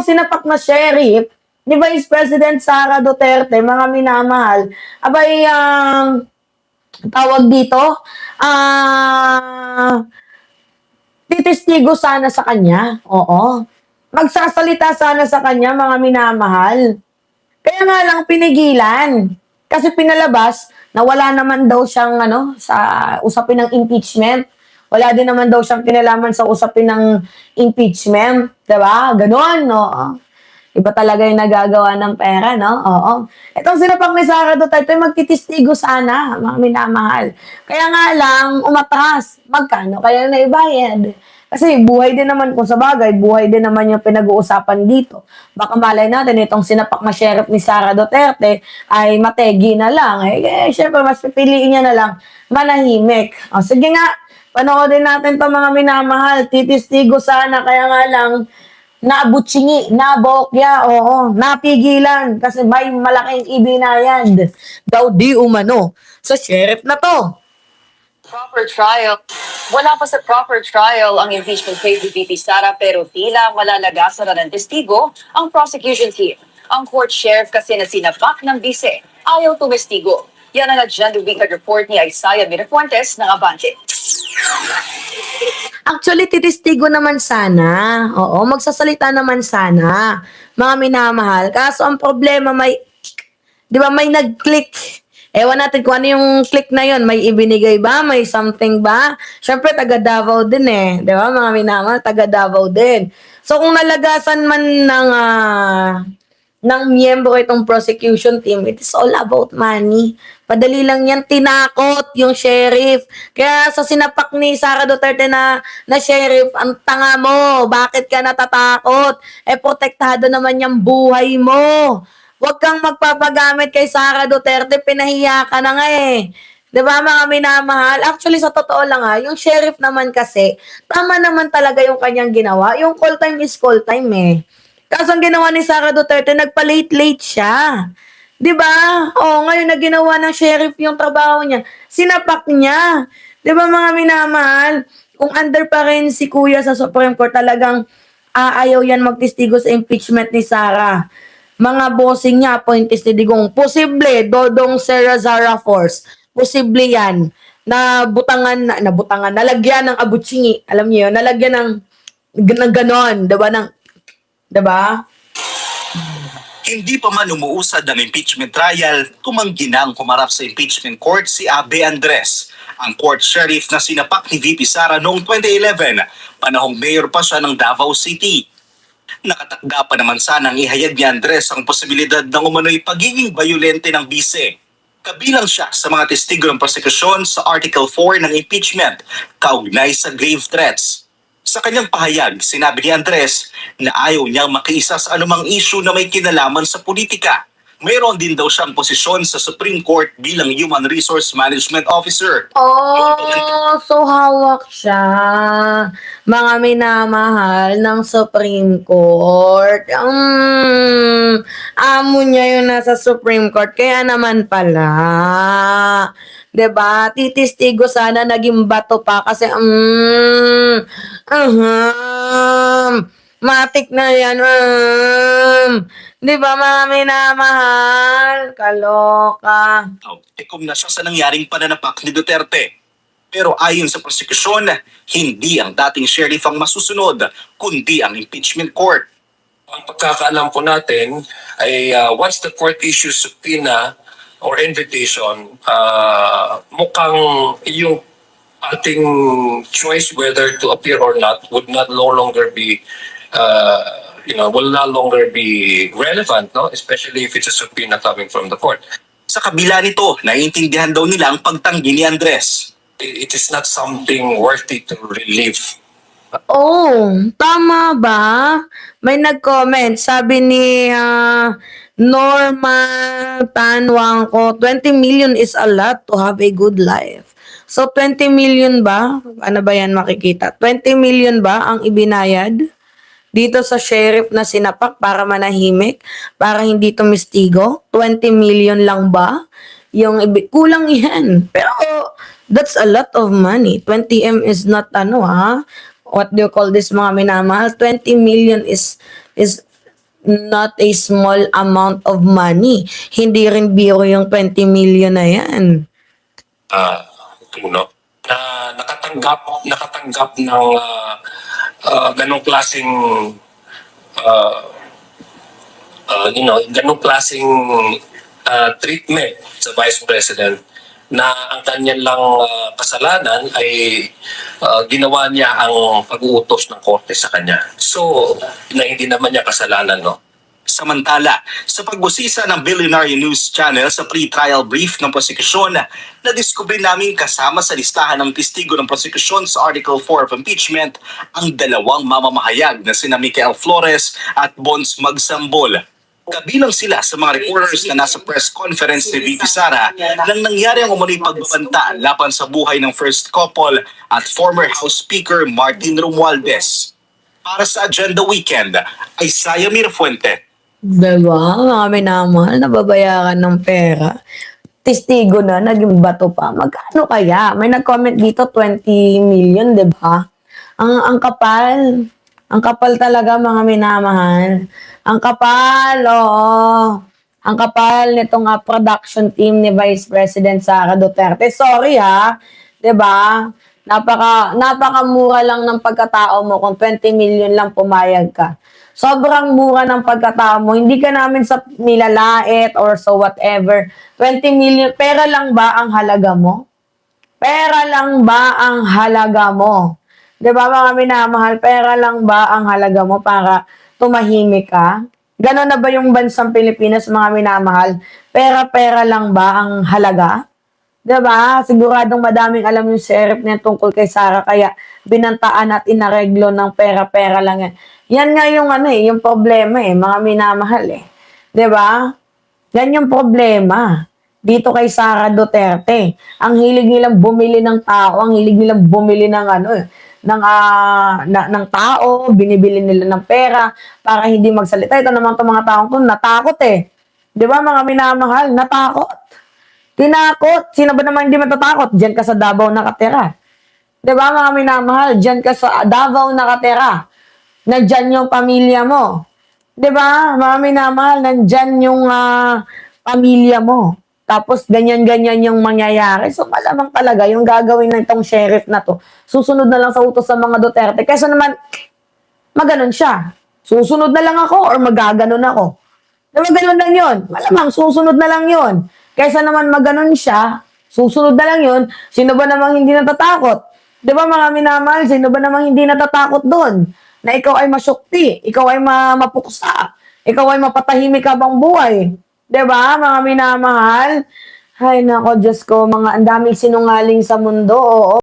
Sinapak na sheriff ni Vice President Sara Duterte, mga minamahal, abay, tawag dito, titistigo sana sa kanya. Oo. Magsasalita sana sa kanya, mga minamahal. Kaya nga lang pinigilan. Kasi pinalabas na wala naman daw siyang sa usapin ng impeachment. Wala din naman daw siyang kinalaman sa usapin ng impeachment. Diba? Ganon, no? Iba talaga yung nagagawa ng pera, no? Oo. Itong sinapak ni Sara Duterte, magtitistigo sana, mga minamahal. Kaya nga lang, umatras. Magkano kaya na ibayad? Kasi buhay din naman, kung sa bagay, buhay din naman yung pinag-uusapan dito. Baka malay natin, itong sinapak na sheriff ni Sara Duterte ay mategi na lang. Syempre, mas pipiliin niya na lang manahimik. O, sige nga, panoodin natin to, mga minamahal. Titistigo sana, kaya nga lang, nabutsingi, nabokya, oo, napigilan kasi may malaking ibinayad daw di umano sa sheriff na to. Proper trial. Wala pa sa proper trial ang impeachment case ni VP Sara pero tila malalagasan na ng testigo ang prosecution team. Ang court sheriff kasi na sinapak ng bise ayaw tumestigo. Yan ang Agenda Weekend Report ni Isaiah Mirafuentes ng Abante. Actually, titistigo naman sana. Oo, magsasalita naman sana. Mga minamahal. Kaso ang problema di ba may nag-click. Ewan natin kung ano yung click na yon. May ibinigay ba? May something ba? Siyempre, taga Davao din eh. Di ba, mga minamahal? Taga Davao din. So, kung nalagasan man ng miyembro itong prosecution team, it is all about money. Padali lang yan, tinakot yung sheriff. Kaya sa sinapak ni Sara Duterte na sheriff, ang tanga mo, bakit ka natatakot? Protektado naman yung buhay mo. Huwag kang magpapagamit kay Sara Duterte, pinahiya ka na nga eh. 'Di ba, mga minamahal? Actually, sa totoo lang yung sheriff naman kasi, tama naman talaga yung kanyang ginawa. Yung call time is call time eh. Kaso ang ginawa ni Sara Duterte, nagpa-late-late siya. 'Di ba? Ngayon na ginawa ng sheriff yung trabaho niya, sinapak niya. 'Di ba, mga minamahal? Kung under pa rin si Kuya sa Supreme Court, talagang ayaw yan magtestigo sa impeachment ni Sara. Mga bossing niya, appointees ni Digong, posible, Dodong Serrazara Force, posible yan, nabutangan, nalagyan ng abutsingi, alam niyo yun, nalagyan ng ganon, diba? Hindi pa man umuusad ang impeachment trial, tumanggi na ang kumarap sa impeachment court si Abe Andres, ang court sheriff na sinapak ni VP Sara noong 2011, panahong mayor pa siya ng Davao City. Nakatakda pa naman sanang ihayag ni Andres ang posibilidad ng umano'y pagiging bayolente ng bise. Kabilang siya sa mga testigo ng prosekusyon sa Article 4 ng impeachment, kaugnay sa grave threats. Sa kanyang pahayag, sinabi ni Andres na ayaw niyang makiisa sa anumang issue na may kinalaman sa politika. Mayroon din daw siyang posisyon sa Supreme Court bilang Human Resource Management Officer. So hawak siya, mga minamahal, ng Supreme Court. Amo niya yung nasa Supreme Court, kaya naman pala. 'Diba? Titistigo sana, naging bato pa kasi matik na yan. 'Di ba, mga minamahal? Kaloka. Tikom na siya sa nangyaring pananapak ni Duterte. Pero ayon sa prosekusyon, hindi ang dating sheriff ang masusunod, kundi ang impeachment court. Ang pagkakaalam po natin ay once the court issues subpoena or invitation, mukhang yung ating choice whether to appear or not would not no longer be will no longer be relevant, no? Especially if it's a subpoena coming from the court. Sa kabila nito, naiintindihan daw nila ang pagtanggi ni Andres. It is not something worthy to relive. Tama ba? May nag-comment, sabi ni Norma Tanwangko, 20 million is a lot to have a good life. So 20 million ba? Ano ba yan makikita? 20 million ba ang ibinayad dito sa sheriff na sinapak para manahimik, para hindi tumistigo? 20 million lang ba? Kulang yan. Pero that's a lot of money. 20M is not what do you call this, mga minamahal? 20 million is not a small amount of money. Hindi rin biro yung 20 million na yan. Na nakatanggap ng ganong klaseng ganong klaseng treatment sa Vice President, na ang kanyang lang kasalanan ay ginawa niya ang pag-uutos ng korte sa kanya. So, na hindi naman niya kasalanan, no? Samantala, sa pagbusisa ng Billionaire News Channel sa pre-trial brief ng prosekusyon, nadiskubre namin kasama sa listahan ng testigo ng prosekusyon sa Article 4 of Impeachment ang dalawang mamamahayag na sina Michael Flores at Bons Magsambol. Kabilang sila sa mga reporters na nasa press conference ni VP Sara nang nangyari ang umunoy pagbabanta laban sa buhay ng first couple at former House Speaker Martin Romualdez. Para sa Agenda Weekend, ay Saya Mirafuente. Diba? Mga minamahal, nababayaran ng pera. Testigo na, naging bato pa. Magkano kaya? May nag-comment dito, 20 million, diba? Ang kapal. Ang kapal talaga, mga minamahal. Ang kapal, oo. Ang kapal nitong production team ni Vice President Sara Duterte. Sorry ha, 'di ba? Napakamura lang ng pagkatao mo kung 20 million lang pumayag ka. Sobrang mura ng pagkatao mo. Hindi ka namin sa nilalait or so whatever. 20 million, pera lang ba ang halaga mo? Pera lang ba ang halaga mo? 'Di ba mga minamahal, pera lang ba ang halaga mo para tumahimik ka? Ganon na ba yung bansang Pilipinas, mga minamahal? Pera-pera lang ba ang halaga? 'Di ba? Siguradong madaming alam yung sheriff niya tungkol kay Sara, kaya binantaan at inareglo ng pera-pera lang yan. Yan nga yung yung problema mga minamahal 'Di ba? Yan yung problema dito kay Sara Duterte. Ang hilig nilang bumili ng tao, ang hilig nilang bumili ng ng tao, binibili nila ng pera para hindi magsalita. Ito naman itong mga taong to, natakot 'Di ba mga minamahal? Natakot. Tinakot. Sino ba naman hindi matatakot? Diyan ka sa Davao nakatira. 'Di ba mga minamahal? Diyan ka sa Davao nakatira. Nandyan yung pamilya mo. 'Di ba mga minamahal? Nandyan yung pamilya mo. Tapos ganyan-ganyan yung mangyayari. So malamang talaga yung gagawin ng itong sheriff na to, susunod na lang sa utos ng mga Duterte. Kaysa naman, maganon siya. Susunod na lang ako or magaganon ako. Diba ganon lang yun? Malamang susunod na lang yun. Kaysa naman maganon siya, susunod na lang yun. Sino ba namang hindi natatakot? Diba mga minamahal, sino ba namang hindi natatakot doon? Na ikaw ay masyukti, ikaw ay mapuksa, ikaw ay mapatahimik habang buhay. 'Di ba, mga minamahal? Ay nako, Diyos ko, ang daming sinungaling sa mundo, oo.